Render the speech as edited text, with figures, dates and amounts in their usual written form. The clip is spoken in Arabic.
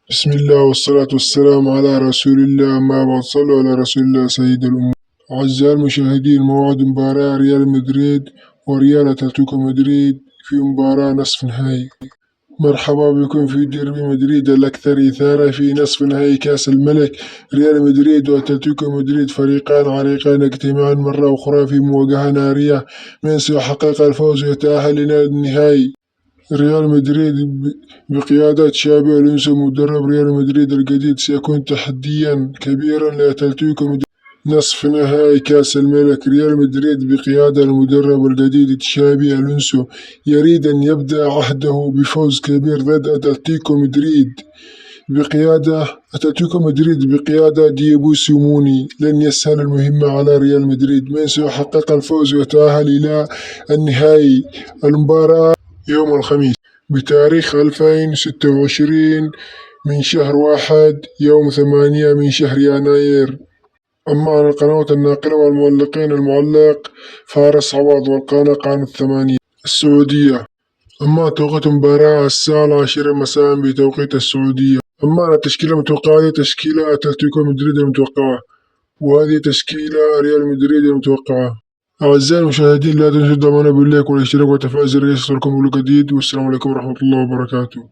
بسم الله والصلاة والسلام على رسول الله. ما بعد، صلوا على رسول الله سيد الأمة. أعزائي المشاهدين، موعد مباراة ريال مدريد وريال أتلتيكو مدريد في مباراة نصف نهائي. مرحبا بكم في ديربي مدريد الأكثر إثارة في نصف نهائي كأس الملك. ريال مدريد وأتلتيكو مدريد فريقان عريقان اجتماعا مرة أخرى في مواجهة نارية. من سيحقق الفوز ويتأهل إلى النهائي؟ ريال مدريد بقيادة تشابي ألونسو مدرب ريال مدريد الجديد سيكون تحديا كبيرا لأتلتيكو مدريد نصف نهائي كأس الملك. ريال مدريد بقيادة المدرب الجديد تشابي ألونسو يريد أن يبدأ عهده بفوز كبير ضد أتلتيكو مدريد بقيادة دييغو سيموني. لن يسهل المهمة على ريال مدريد، من سيحقق الفوز ويتأهل إلى النهائي. المباراة يوم الخميس بتاريخ 2026 من شهر 1 يوم 8 من شهر يناير. أما عن القنوات الناقلة والمعلقين، المعلق فارس عوض، والقناة قناة 8 السعودية. أما توقيت المباراة الساعة 10 مساء بتوقيت السعودية. أما على التشكيلة المتوقعة، هذه تشكيلة أتلتيكو مدريد المتوقعة، وهذه تشكيلة ريال مدريد المتوقعة. أعزائي المشاهدين، لا تنسوا الدعم باللايك والاشتراك وتفعيل زر يصلكم كل جديد، والسلام عليكم ورحمة الله وبركاته.